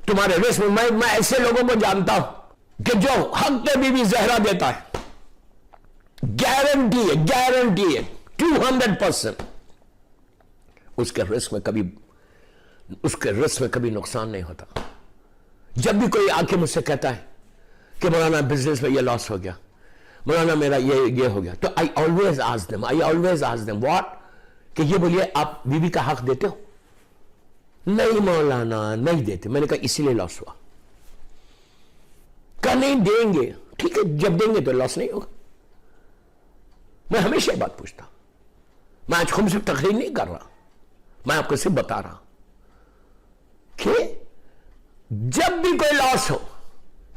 تمہارے رزق میں ایسے لوگوں کو جانتا ہوں کہ جو حق پہ بی بی زہرا دیتا ہے، گارنٹی ہے 200%، اس کے رزق میں کبھی نقصان نہیں ہوتا۔ جب بھی کوئی آ کے مجھ سے کہتا ہے کہ مولانا بزنس میں یہ لاس ہو گیا، مولانا میرا یہ ہو گیا، تو I always ask them what؟ کہ یہ بولیے آپ بیوی کا حق دیتے ہو؟ نہیں مولانا نہیں دیتے۔ میں نے کہا اسی لیے لاس ہوا۔ کہا نہیں دیں گے، ٹھیک ہے جب دیں گے تو لاس نہیں ہوگا۔ میں ہمیشہ یہ بات پوچھتا ہوں، میں آج خود سے تقریر نہیں کر رہا، میں آپ کو صرف بتا رہا ہوں کہ جب بھی کوئی لاس ہو،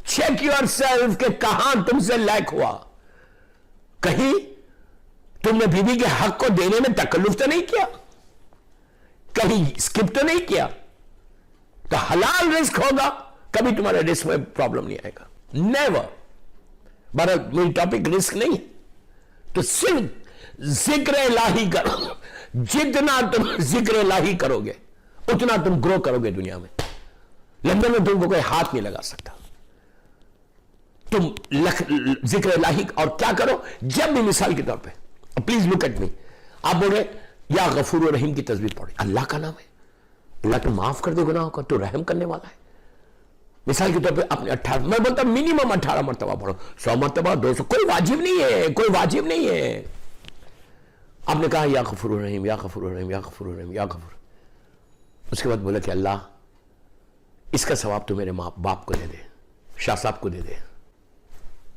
چیک یور سیلف کہ کہاں تم سے لیک ہوا، کہیں تم نے بیوی کے حق کو دینے میں تکلف تو نہیں کیا، کہیں اسکپ تو نہیں کیا، تو حلال رزق ہوگا، کبھی تمہارے رزق میں پرابلم نہیں آئے گا، نیور۔ بہرحال میری ٹاپک رزق نہیں ہے، تو صرف ذکر الہی کرو، جتنا تم ذکر الہی کرو گے اتنا تم گرو کرو گے دنیا میں۔ لندن میں تم کو کوئی ہاتھ نہیں لگا سکتا۔ تم ذکر الہی اور کیا کرو، جب بھی مثال کے طور پہ پلیز لک ایٹ می، آپ بول رہے یا غفور و رحیم کی تسبیح پڑھیں، اللہ کا نام ہے، اللہ تو معاف کر دے گناہوں کا، تو رحم کرنے والا ہے۔ مثال کے طور پہ اپنے 18، میں بولتا منیمم 18 مرتبہ پڑھو، 100 مرتبہ 200، کوئی واجب نہیں ہے، آپ نے کہا یا غفور الرحیم یا غفور الرحیم یا غفور الرحیم یا غفور، اس کے بعد بولا کہ اللہ اس کا ثواب تو میرے ماں باپ کو دے دے، شاہ صاحب کو دے دے،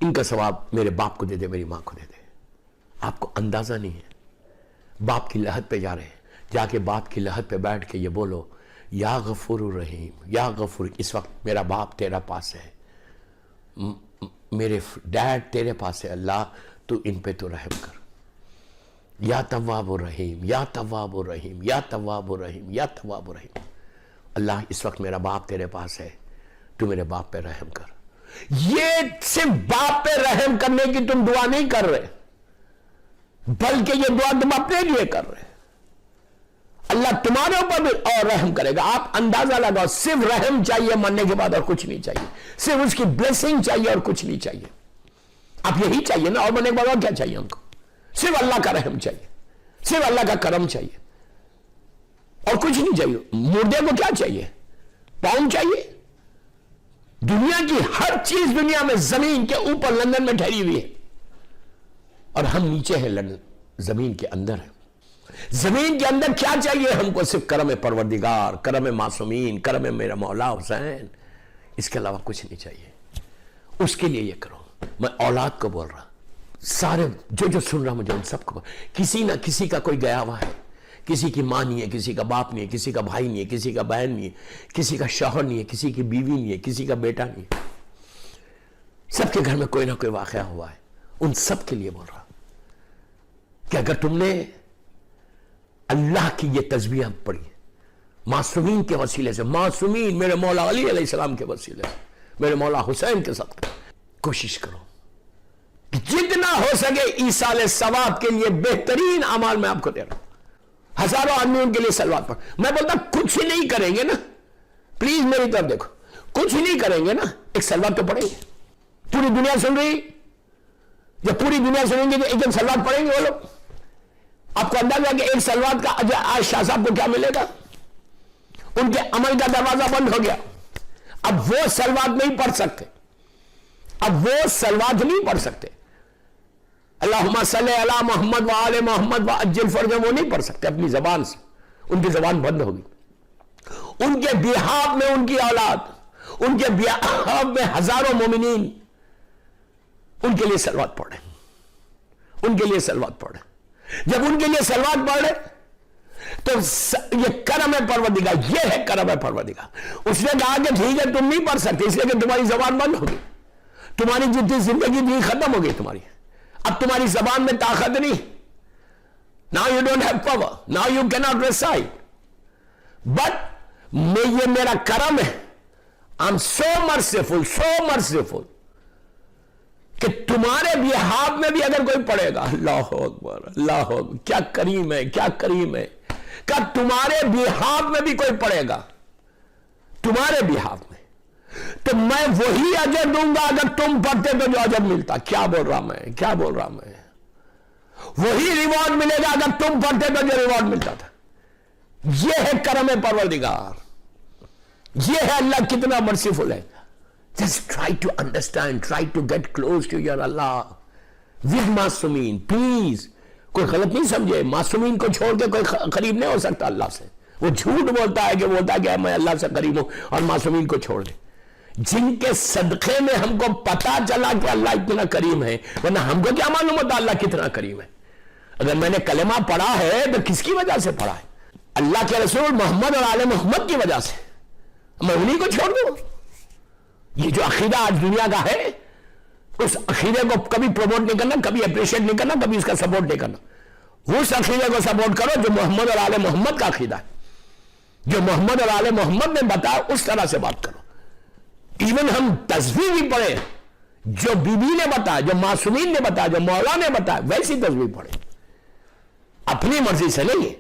ان کا ثواب میرے باپ کو دے دے، میری ماں کو دے دے۔ آپ کو اندازہ نہیں ہے، باپ کی لحد پہ جا رہے ہیں، جا کے باپ کی لحد پہ بیٹھ کے یہ بولو یا غفور الرحیم یا غفور، اس وقت میرا باپ تیرا پاس ہے، میرے ڈیڈ تیرے پاس ہے، اللہ تو ان پہ تو رحم کر، یا تواب الرحیم یا تواب الرحیم یا تواب الرحیم یا تواب الرحیم، اللہ اس وقت میرا باپ تیرے پاس ہے، تو میرے باپ پہ رحم کر۔ یہ صرف باپ پہ رحم کرنے کی تم دعا نہیں کر رہے، بلکہ یہ دعا تم اپنے لیے کر رہے، اللہ تمہارے اوپر بھی اور رحم کرے گا۔ آپ اندازہ لگاؤ، صرف رحم چاہیے مرنے کے بعد اور کچھ نہیں چاہیے، صرف اس کی بلیسنگ چاہیے اور کچھ نہیں چاہیے۔ آپ یہی چاہیے نا، اور مرنے کے بعد اور کیا چاہیے ہم کو؟ صرف اللہ کا رحم چاہیے، صرف اللہ کا کرم چاہیے اور کچھ نہیں چاہیے۔ مردے کو کیا چاہیے؟ پاؤں چاہیے۔ دنیا کی ہر چیز دنیا میں زمین کے اوپر لندن میں ٹھہری ہوئی ہے اور ہم نیچے ہیں، زمین کے اندر ہیں۔ زمین کے اندر کیا چاہیے ہم کو؟ صرف کرم پروردگار، کرم معصومین، کرم میرا مولا حسین، اس کے علاوہ کچھ نہیں چاہیے۔ اس کے لیے یہ کرو۔ میں اولاد کو بول رہا، سارے جو سن رہا مجھے ان سب کو، کسی نہ کسی کا کوئی گیا ہوا ہے، کسی کی ماں نہیں ہے، کسی کا باپ نہیں ہے، کسی کا بھائی نہیں ہے، کسی کا بہن نہیں ہے، کسی کا شوہر نہیں ہے، کسی کی بیوی نہیں ہے، کسی کا بیٹا نہیں ہے، سب کے گھر میں کوئی نہ کوئی واقعہ ہوا ہے۔ ان سب کے لیے بول رہا کہ اگر تم نے اللہ کی یہ تسبیح پڑھی معصومین کے وسیلے سے، معصومین میرے مولا علی علیہ السلام کے وسیلے سے، میرے مولا حسین کے ساتھ، کوشش کرو جتنا ہو سکے ایصال ثواب کے لیے بہترین اعمال میں آپ کو دے رہا ہوں۔ ہزاروں آدمی ان کے لیے سلوات پڑھ، میں بولتا کچھ ہی نہیں کریں گے نا، پلیز میری طرف دیکھو، کچھ ہی نہیں کریں گے نا، ایک سلوات تو پڑھیں گے۔ پوری دنیا سن رہی، جب پوری دنیا سنیں گے تو ایک سلوات پڑھیں گے وہ لوگ۔ آپ کو اندازہ ہے کہ ایک سلوات کا اجر آج شاہ صاحب کو کیا ملے گا؟ ان کے عمل کا دروازہ بند ہو گیا، اب وہ سلوات نہیں پڑھ سکتے، اب وہ سلوات نہیں پڑھ سکتے۔ اللہم صلی علی محمد وآل محمد وعجل فرجہم، وہ نہیں پڑھ سکتے اپنی زبان سے، ان کی زبان بند ہوگی۔ ان کے بیہاف میں ان کی اولاد، ان کے بیہاف میں ہزاروں مومنین ان کے لیے سلوات پڑھیں، ان کے لیے سلوات پڑھیں۔ جب ان کے لیے سلوات پڑھیں تو یہ کرم ہے پروردگار، یہ ہے کرم ہے پروردگار۔ اس نے کہا کہ ٹھیک ہے تم نہیں پڑھ سکتے اس لیے کہ تمہاری زبان بند ہوگی، تمہاری جتنی زندگی تھی ختم ہو گئی تمہاری، اب تمہاری زبان میں طاقت نہیں۔ Now you don't have power, now you cannot recite, but یہ میرا کرم ہے، I'm so merciful, so merciful کہ تمہارے بیہاف میں بھی اگر کوئی پڑھے گا، اللہ اکبر اللہ اکبر، کیا کریم ہے کیا کریم ہے، کہ تمہارے بیہاف میں بھی کوئی پڑھے گا، تمہارے بیہاف میں تو میں وہی اجر دوں گا اگر تم پڑھتے تو جو اجر ملتا. کیا بول رہا میں وہی ریوارڈ ملے گا اگر تم پڑھتے تو جو ریوارڈ ملتا تھا. یہ ہے کرم پروردگار, یہ ہے اللہ کتنا مرسیفل ہے. Just try to understand, try to get close to your Allah with معصومین. پلیز کوئی غلط نہیں سمجھے, معصومین کو چھوڑ کے کوئی قریب نہیں ہو سکتا اللہ سے. وہ جھوٹ بولتا ہے کہ میں اللہ سے قریب ہوں, اور معصومین کو چھوڑ دے. جن کے صدقے میں ہم کو پتا چلا کہ اللہ اتنا کریم ہے, ورنہ ہم کو کیا معلوم ہوتا اللہ کتنا کریم ہے. اگر میں نے کلمہ پڑھا ہے تو کس کی وجہ سے پڑھا ہے؟ اللہ کے رسول محمد اور آل محمد کی وجہ سے. میں انہی کو چھوڑ دوں؟ یہ جو عقیدہ آج دنیا کا ہے, اس عقیدے کو کبھی پروموٹ نہیں کرنا, کبھی اپریشیٹ نہیں کرنا, کبھی اس کا سپورٹ نہیں کرنا. اس عقیدے کو سپورٹ کرو جو محمد اور آل محمد کا عقیدہ ہے. جو محمد اور آل محمد نے بتایا اس طرح سے بات کرو. ایون ہم تسبیح بھی پڑھیں جو بی بی نے بتایا, جو معصومین نے بتایا, جو مولا نے بتایا, ویسی تسبیح پڑھیں, اپنی مرضی سے نہیں.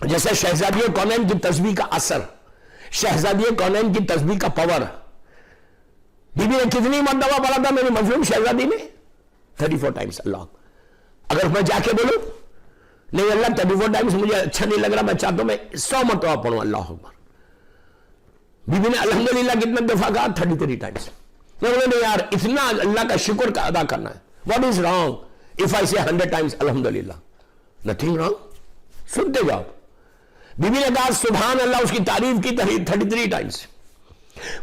جیسے شہزادی کونین کی تسبیح کا اثر, شہزادی کونین کی تسبیح کا پاور. بی بی نے کتنی مرتبہ پڑھا تھا میری مظلوم شہزادی نے؟ 34 ٹائمز. اللہ, اگر میں جا کے بولوں نہیں اللہ 34 ٹائمز مجھے اچھا نہیں لگ رہا, میں چاہتا ہوں میں 100 مرتبہ پڑھوں اللہ اکبر. بی بی نے الحمدللہ کتنا دفعہ کہا؟ 33 ٹائمز. نہیں یار اتنا اللہ کا شکر کا ادا کرنا ہے. What is wrong if I سے 100 ٹائمز الحمدللہ؟ Nothing wrong. سنتے جاؤ. بی بی نے کہا سبحان اللہ, اس کی تعریف کی 33 ٹائمز.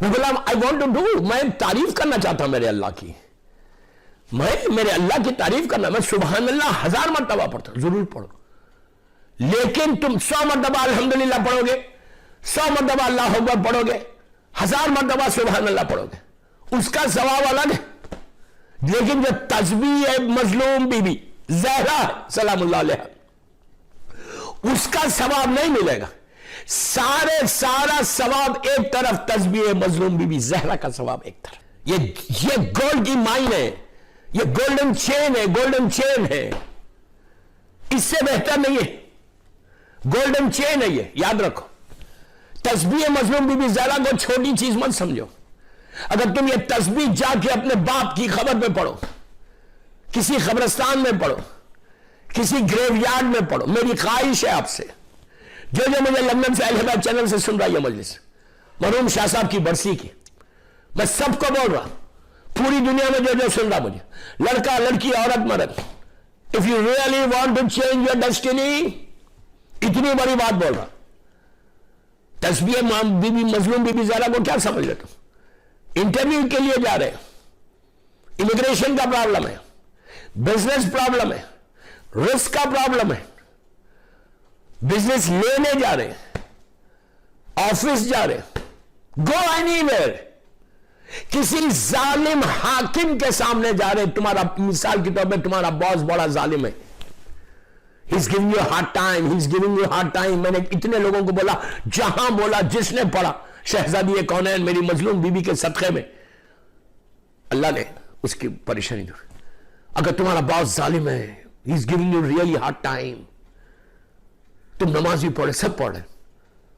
وہ بولا I want to do, میں تعریف کرنا چاہتا ہوں میرے اللہ کی, میں میرے اللہ کی تعریف کرنا, میں سبحان اللہ 1000 مرتبہ پڑھتا ہوں. ضرور پڑھو, لیکن تم 100 مرتبہ الحمدللہ پڑھو گے, 100 مرتبہ اللہ اکبر پڑھو گے, 1000 مرتبہ سبحان اللہ پڑھو گے, اس کا ثواب الگ ہے. لیکن جو تسبیح ہے مظلوم بی بی زہرا سلام اللہ علیہ, اس کا ثواب نہیں ملے گا. سارا ثواب ایک طرف, تسبیح مظلوم بی بی زہرا کا ثواب ایک طرف. یہ گولڈ کی مائن ہے, یہ گولڈن چین ہے, گولڈن چین ہے, اس سے بہتر نہیں ہے. گولڈن چین ہے یہ, یاد رکھو. تسبیح مظلوم بی بی زہرا کو چھوٹی چیز مت سمجھو. اگر تم یہ تسبیح جا کے اپنے باپ کی خبر میں پڑھو, کسی قبرستان میں پڑھو, کسی گریو یارڈ میں پڑھو, میری خواہش ہے آپ سے, جو مجھے لندن سے الہدہ چینل سے سن رہا ہے یہ مجلس, مرحوم شاہ صاحب کی برسی کی, میں سب کو بول رہا, پوری دنیا میں جو سن رہا مجھے, لڑکا لڑکی عورت مرد, if you really want to change your destiny, اتنی بڑی بات بول رہا. تسبیح بی بی مظلوم بی بی زہرا کو کیا سمجھ رہے تم؟ انٹرویو کے لیے جا رہے, امیگریشن کا پرابلم ہے, بزنس پرابلم ہے, رسک کا پرابلم ہے, بزنس لینے جا رہے, آفس جا رہے, گو اینی ویئر, کسی ظالم حاکم کے سامنے جا رہے, تمہارا مثال کے طور پہ تمہارا باس بڑا ظالم ہے, he's giving you a hard time, he's giving you a hard time. میں نے اتنے لوگوں کو بولا, جہاں بولا جس نے پڑھا شہزادی کونین میری مظلوم بی بی کے صدقے میں, اللہ نے اس کی پریشانی دور. اگر تمہارا باس ظالم ہے, he's giving you really hard time, تم نماز بھی پڑھے, سب پڑھے,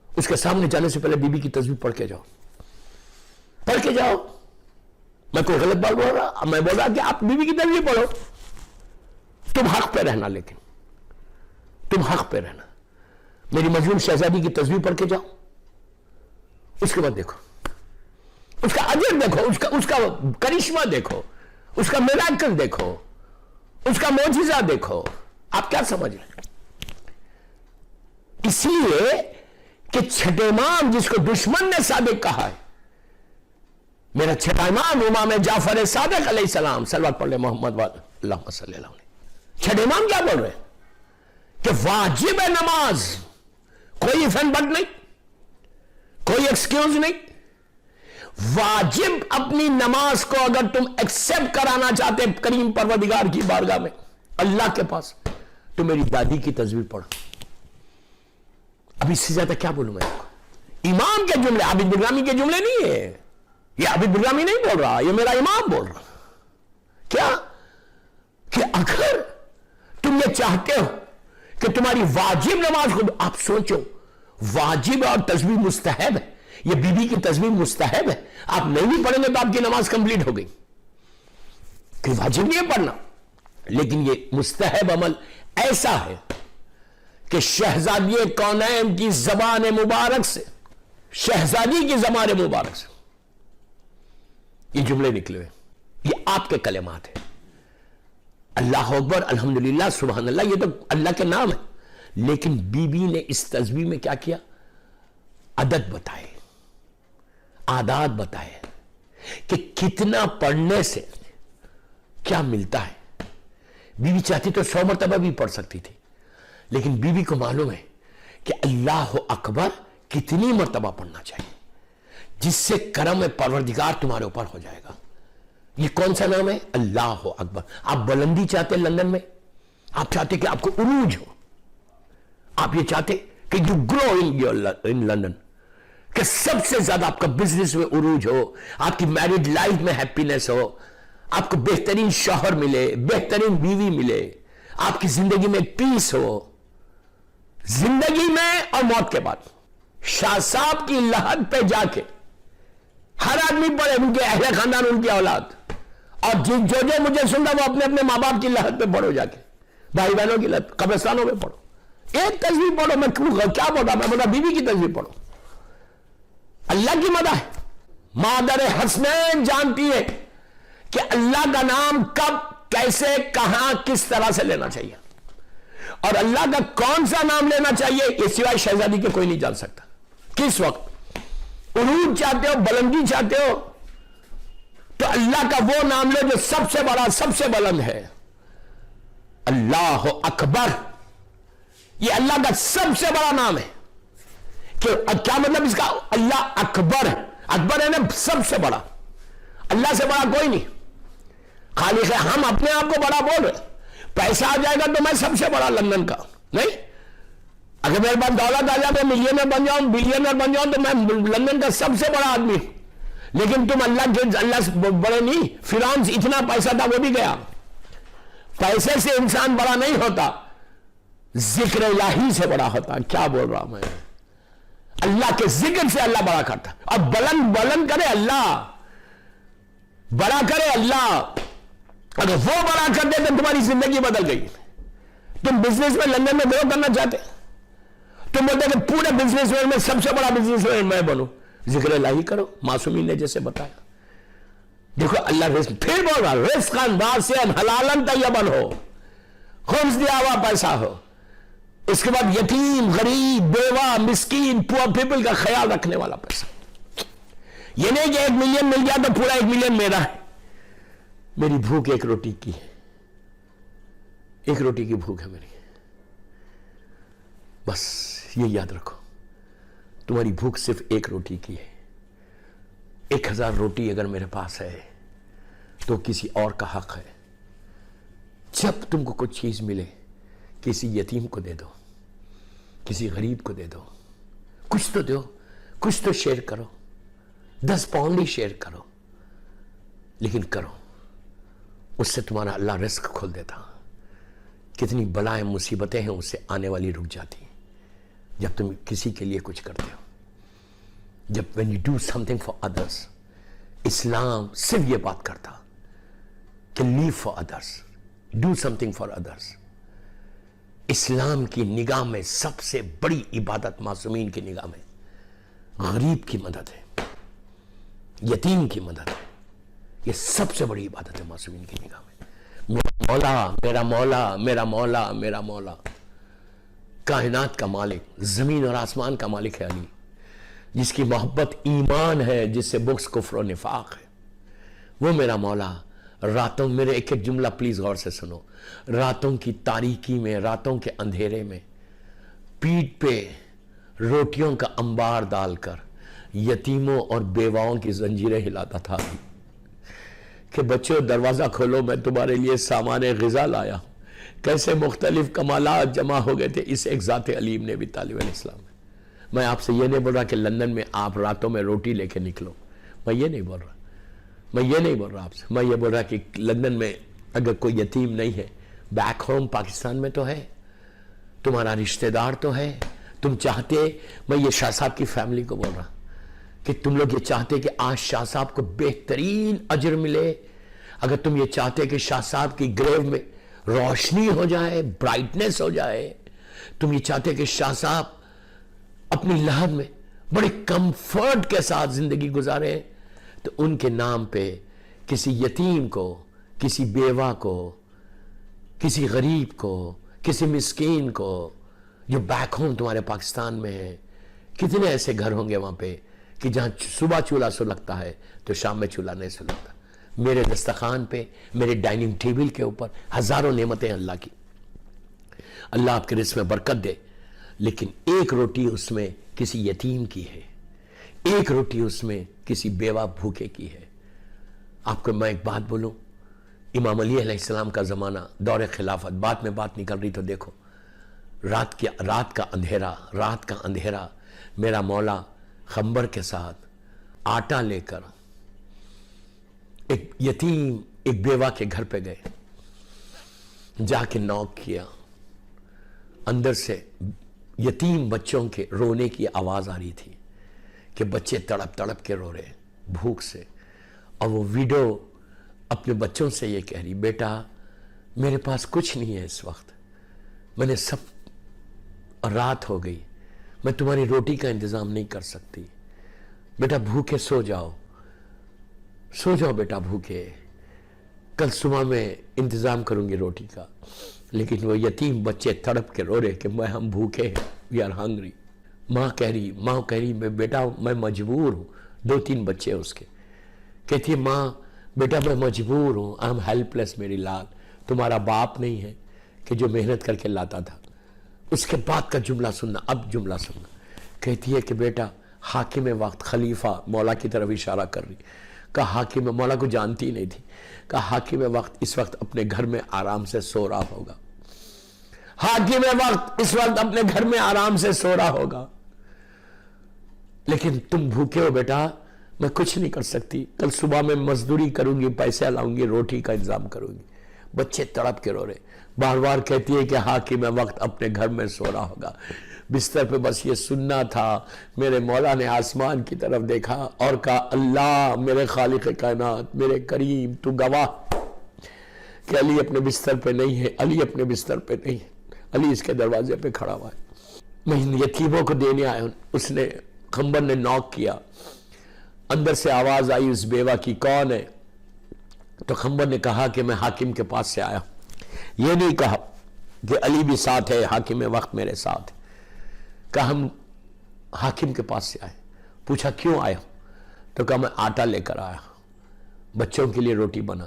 اس کے سامنے جانے سے پہلے بی بی کی تسبیح پڑھ کے جاؤ, پڑھ کے جاؤ. میں کوئی غلط بات بول رہا؟ میں بول رہا کہ آپ بی بی کی تسبیح پڑھو, تم حق پہ رہنا, لیکن تم حق پہ رہنا. میری مظلوم شہزادی کی تسبیح پڑھ کے جاؤ, اس کے بعد دیکھو اس کا اجر, دیکھو اس کا کرشمہ, دیکھو اس کا میراکل, دیکھو اس کا معجزہ, دیکھو. آپ کیا سمجھ رہے ہیں؟ اس لیے کہ چھٹے امام جس کو دشمن نے صادق کہا ہے, میرا چھٹا امام امام جعفر صادق علیہ السلام, صلوات پڑھ لے محمد اللہم صلی اللہ علیہ. چھٹے امام کیا بول رہے ہیں کہ واجب ہے نماز, کوئی فن بٹ نہیں, کوئی ایکسکیوز نہیں. واجب اپنی نماز کو اگر تم ایکسپٹ کرانا چاہتے کریم پروردگار کی بارگاہ میں اللہ کے پاس, تو میری دادی کی تسبیح پڑھو. اب اس سے زیادہ کیا بولوں میں؟ امام کے جملے, عابد برگامی کے جملے نہیں ہے, یہ عابد برگامی نہیں بول رہا, یہ میرا امام بول رہا. کیا کہ اگر تم یہ چاہتے ہو کہ تمہاری واجب نماز کو, آپ سوچو واجب اور تسبیح مستحب ہے, یہ بیوی کی تسبیح مستحب ہے. آپ نہیں بھی پڑھیں گے تو آپ کی نماز کمپلیٹ ہو گئی. کوئی واجب نہیں ہے پڑھنا, لیکن یہ مستحب عمل ایسا ہے کہ شہزادی کونین کی زبان مبارک سے, شہزادی کی زبان مبارک سے یہ جملے نکلے ہوئے, یہ آپ کے کلمات ہیں. اللہ اکبر, الحمدللہ, سبحان اللہ, یہ تو اللہ کے نام ہے. لیکن بی بی نے اس تسبیح میں کیا کیا؟ عدد بتائے, عادات بتائے کہ کتنا پڑھنے سے کیا ملتا ہے. بی بی چاہتی تو 100 مرتبہ بھی پڑھ سکتی تھی, لیکن بی بی کو معلوم ہے کہ اللہ اکبر کتنی مرتبہ پڑھنا چاہیے جس سے کرم پروردگار تمہارے اوپر ہو جائے گا. یہ کون سا نام ہے؟ اللہ اکبر. آپ بلندی چاہتے لندن میں, آپ چاہتے کہ آپ کو عروج ہو, آپ یہ چاہتے کہ یو گرو ان لندن, کہ سب سے زیادہ آپ کا بزنس میں عروج ہو, آپ کی میرڈ لائف میں ہیپینس ہو, آپ کو بہترین شوہر ملے, بہترین بیوی ملے, آپ کی زندگی میں پیس ہو, زندگی میں اور موت کے بعد. شاہ صاحب کی لحد پہ جا کے ہر آدمی پڑھے, ان کے اہل خاندان, ان کی اولاد, اور جو جو مجھے سن رہا وہ اپنے اپنے ماں باپ کی لحد پہ پڑھو, جا کے بھائی بہنوں کی لحد, قبرستانوں پہ پڑھو, ایک تسبیح پڑھو. میں کیا بول رہا, میں بول رہا بیوی کی تسبیح پڑھو. اللہ کی مدح ہے. مادر حسنین جانتی ہے کہ اللہ کا نام کب, کیسے, کہاں, کس طرح سے لینا چاہیے, اور اللہ کا کون سا نام لینا چاہیے یہ سوائے شہزادی کے کوئی نہیں جان سکتا. کس وقت عروج چاہتے ہو, بلندی چاہتے ہو, تو اللہ کا وہ نام لو جو سب سے بڑا, سب سے بلند ہے, اللہ اکبر. یہ اللہ کا سب سے بڑا نام ہے. کہ کیا مطلب اس کا؟ اللہ اکبر, اکبر ہے نا سب سے بڑا, اللہ سے بڑا کوئی نہیں. خالق ہے, ہم اپنے آپ کو بڑا بول رہے, پیسہ آ جائے گا تو میں سب سے بڑا لندن کا نہیں. اگر میرے پاس دولت آ جائے, میں ملینئر بن جاؤں, بلینئر بن جاؤں, تو میں لندن کا سب سے بڑا آدمی ہوں. لیکن تم اللہ سے بڑے نہیں. فرعون اتنا پیسہ تھا وہ بھی گیا. پیسے سے انسان بڑا نہیں ہوتا, ذکر الہی سے بڑا ہوتا. کیا بول رہا میں, اللہ کے ذکر سے اللہ بڑا کرتا. اور بلند بلند کرے اللہ, بڑا کرے اللہ. اگر وہ بڑا کر دے تو تمہاری زندگی بدل گئی. تم بزنس میں لندن میں گرو کرنا چاہتے, تم بولتے کہ پورے بزنس میں سب سے بڑا بزنس میں بنوں, ذکر الہی کرو. معصومین نے جیسے بتایا. دیکھو اللہ رزق, پھر بول رہا رزقاً واسعاً حلالاً طیباً ہو, خمس دیا ہوا پیسہ ہو. اس کے بعد یتیم, غریب, بیوہ, مسکین, پور پیپل کا خیال رکھنے والا پیسہ. یہ نہیں کہ 1 ملین مل گیا تو پورا 1 ملین میرا ہے. میری بھوک 1 روٹی کی ہے, 1 روٹی کی بھوک ہے میری, بس یہ یاد رکھو. تمہاری بھوک صرف 1 روٹی کی ہے. 1000 روٹی اگر میرے پاس ہے تو کسی اور کا حق ہے. جب تم کو کچھ چیز ملے, کسی یتیم کو دے دو, کسی غریب کو دے دو, کچھ تو دو, کچھ تو شیئر کرو. 10 پاؤنڈ ہی شیئر کرو, لیکن کرو. اس سے تمہارا اللہ رزق کھول دیتا. کتنی بلائیں مصیبتیں ہیں اس سے آنے والی رک جاتی جب تم کسی کے لیے کچھ کرتے ہو. جب when you do something for others, اسلام صرف یہ بات کرتا کہ live for others, do something for others. اسلام کی نگاہ میں سب سے بڑی عبادت معصومین کی نگاہ میں غریب کی مدد ہے, یتیم کی مدد ہے. یہ سب سے بڑی عبادت ہے معصومین کی نگاہ میں. میرا مولا, میرا مولا, میرا مولا, میرا مولا, کائنات کا مالک, زمین اور آسمان کا مالک ہے علی, جس کی محبت ایمان ہے, جس سے بغض کفر و نفاق ہے. وہ میرا مولا راتوں, میرے ایک ایک جملہ پلیز غور سے سنو, راتوں کی تاریکی میں, راتوں کے اندھیرے میں پیٹھ پہ روٹیوں کا انبار ڈال کر یتیموں اور بیواؤں کی زنجیریں ہلاتا تھا کہ بچوں دروازہ کھولو, میں تمہارے لیے سامان غذا لایا. کیسے مختلف کمالات جمع ہو گئے تھے اس ایک ذات علیم نے بھی طالب الاسلام میں. میں آپ سے یہ نہیں بول رہا کہ لندن میں آپ راتوں میں روٹی لے کے نکلو, میں یہ نہیں بول رہا, میں یہ نہیں بول رہا آپ سے. میں یہ بول رہا کہ لندن میں اگر کوئی یتیم نہیں ہے, بیک ہوم پاکستان میں تو ہے, تمہارا رشتہ دار تو ہے, تم چاہتے, میں یہ شاہ صاحب کی فیملی کو بول رہا کہ تم لوگ یہ چاہتے کہ آج شاہ صاحب کو بہترین اجر ملے، اگر تم یہ چاہتے کہ شاہ صاحب کی گریو میں روشنی ہو جائے، برائٹنس ہو جائے، تم یہ چاہتے کہ شاہ صاحب اپنی لحد میں بڑے کمفرٹ کے ساتھ زندگی گزارے، تو ان کے نام پہ کسی یتیم کو، کسی بیوہ کو، کسی غریب کو، کسی مسکین کو جو بیک ہوم تمہارے پاکستان میں ہے، کتنے ایسے گھر ہوں گے وہاں پہ کہ جہاں صبح چولہا سلگتا ہے تو شام میں چولہا نہیں سلگتا. میرے دسترخوان پہ، میرے ڈائننگ ٹیبل کے اوپر ہزاروں نعمتیں اللہ کی. اللہ آپ کے رزق میں برکت دے، لیکن ایک روٹی اس میں کسی یتیم کی ہے، ایک روٹی اس میں کسی بیوہ بھوکے کی ہے. آپ کو میں ایک بات بولوں، امام علی علیہ السلام کا زمانہ، دور خلافت، بات میں بات نکل رہی تو دیکھو، رات کا اندھیرا میرا مولا خنبر کے ساتھ آٹا لے کر ایک یتیم، ایک بیوہ کے گھر پہ گئے، جا کے نوک کیا، اندر سے یتیم بچوں کے رونے کی آواز آ رہی تھی کہ بچے تڑپ تڑپ کے رو رہے بھوک سے. اور وہ ویڈو اپنے بچوں سے یہ کہہ رہی، بیٹا میرے پاس کچھ نہیں ہے اس وقت، میں نے سب، رات ہو گئی، میں تمہاری روٹی کا انتظام نہیں کر سکتی، بیٹا بھوکے سو جاؤ بیٹا بھوکے، کل صبح میں انتظام کروں گی روٹی کا. لیکن وہ یتیم بچے تڑپ کے رو رہے کہ ہم بھوکے ہیں، وی آر ہنگری. ماں کہہ رہی بیٹا میں مجبور ہوں. 2-3 بچے اس کے، کہتی ہے ماں بیٹا میں مجبور ہوں، آئی ایم ہیلپ لیس، میری لال تمہارا باپ نہیں ہے کہ جو محنت کر کے لاتا تھا. اس کے بعد کا جملہ سننا، اب جملہ سننا. کہتی ہے کہ بیٹا حاکم وقت، خلیفہ مولا کی طرف اشارہ کر رہی، کہا حاکم، مولا کو جانتی نہیں تھی، کہا حاکم وقت اس وقت اپنے گھر میں آرام سے سو رہا ہوگا، حاکم وقت اس وقت اپنے گھر میں آرام سے سو رہا ہوگا، لیکن تم بھوکے ہو بیٹا، میں کچھ نہیں کر سکتی، کل صبح میں مزدوری کروں گی، پیسے لاؤں گی، روٹی کا انتظام کروں گی. بچے تڑپ کے رو رہے. بار بار کہتی ہے کہ حاکم وقت اپنے گھر میں سو رہا ہوگا. بستر پہ بس یہ سننا تھا. میرے مولا نے آسمان کی طرف دیکھا اور کہا اللہ میرے خالق کائنات، میرے کریم تو گواہ کہ علی اپنے بستر پہ نہیں ہے، علی اپنے بستر پہ نہیں ہے، علی اس کے دروازے پہ کھڑا ہوا ہے، میں ان یتیموں کو دینے آیا ہوں. اس نے، خنبر نے نوک کیا، اندر سے آواز آئی اس بیوہ کی، کون ہے؟ تو خنبر نے کہا کہ میں حاکم کے پاس سے آیا ہوں. یہ نہیں کہا کہ علی بھی ساتھ ہے، حاکم وقت میرے ساتھ ہے، کہا ہم حاکم کے پاس سے آئے. پوچھا کیوں آئے ہو؟ تو کہا میں آٹا لے کر آیا ہوں، بچوں کے لیے روٹی بنا.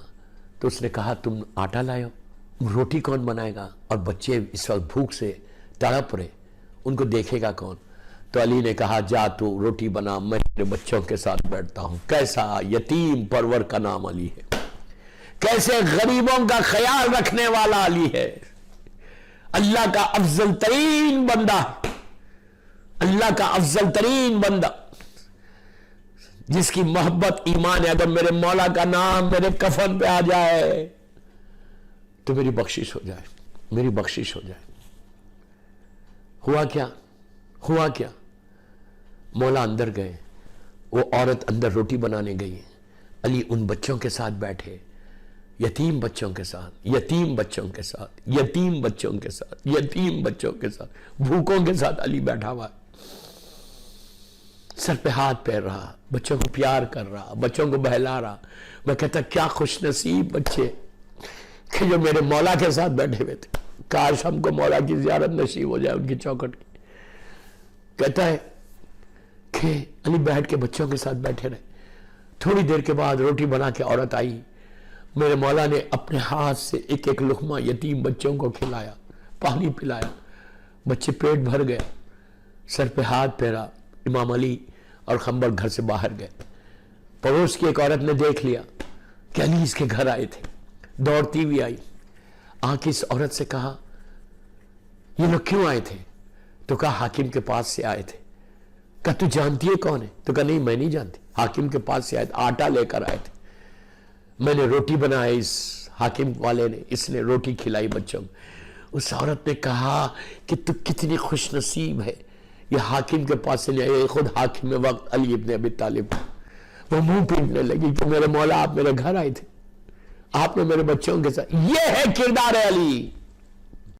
تو اس نے کہا تم آٹا لائے ہو، روٹی کون بنائے گا؟ اور بچے اس وقت بھوک سے تڑپ رہے، ان کو دیکھے گا کون؟ تو علی نے کہا جا تو روٹی بنا، میں اپنے بچوں کے ساتھ بیٹھتا ہوں. کیسا یتیم پرور کا نام علی ہے، کیسے غریبوں کا خیال رکھنے والا علی ہے. اللہ کا افضل ترین بندہ، اللہ کا افضل ترین بندہ جس کی محبت ایمان ہے. اگر میرے مولا کا نام میرے کفن پہ آ جائے تو میری بخشش ہو جائے، میری بخشش ہو جائے. ہوا کیا؟ مولا اندر گئے، وہ عورت اندر روٹی بنانے گئی، علی ان بچوں کے ساتھ بیٹھے، یتیم بچوں کے ساتھ، یتیم بچوں کے ساتھ، یتیم بچوں کے ساتھ، یتیم بچوں کے ساتھ، بھوکوں کے ساتھ علی بیٹھا ہوا ہے. سر پہ ہاتھ پھیر رہا، بچوں کو پیار کر رہا، بچوں کو بہلا رہا. میں کہتا کیا خوش نصیب بچے کہ جو میرے مولا کے ساتھ بیٹھے ہوئے تھے. کاش ہم کو مولا کی زیارت نصیب ہو جائے ان کی چوکھٹ کی. کہتا ہے کہ علی بیٹھ کے بچوں کے ساتھ بیٹھے رہے. تھوڑی دیر کے بعد روٹی بنا کے عورت آئی، میرے مولا نے اپنے ہاتھ سے ایک ایک لقمہ یتیم بچوں کو کھلایا، پانی پلایا، بچے پیٹ بھر گیا. سر پہ ہاتھ پھیرا. امام علی اور خنبر گھر سے باہر گئے. پڑوس کی ایک عورت نے دیکھ لیا کہ علی اس کے گھر آئے تھے، دوڑتی ہوئی آئی، آ کے اس عورت سے کہا یہ لوگ کیوں آئے تھے؟ تو کہا حاکم کے پاس سے آئے تھے. کہا تو جانتی ہے کون ہے؟ تو کہا نہیں میں نہیں جانتی، حاکم کے پاس سے آئے تھے، آٹا لے کر آئے تھے، میں نے روٹی بنائی، اس حاکم والے نے، اس نے روٹی کھلائی بچوں کو. اس عورت نے کہا کہ تو کتنی خوش نصیب ہے یہ حاکم کے پاس سے نہیں آئے، خود حاکم وقت علی ابن ابی طالب، وہ منہ پیٹنے لگی کہ میرے مولا آپ میرے گھر آئے تھے، آپ نے میرے بچوں کے ساتھ، یہ ہے کردار علی۔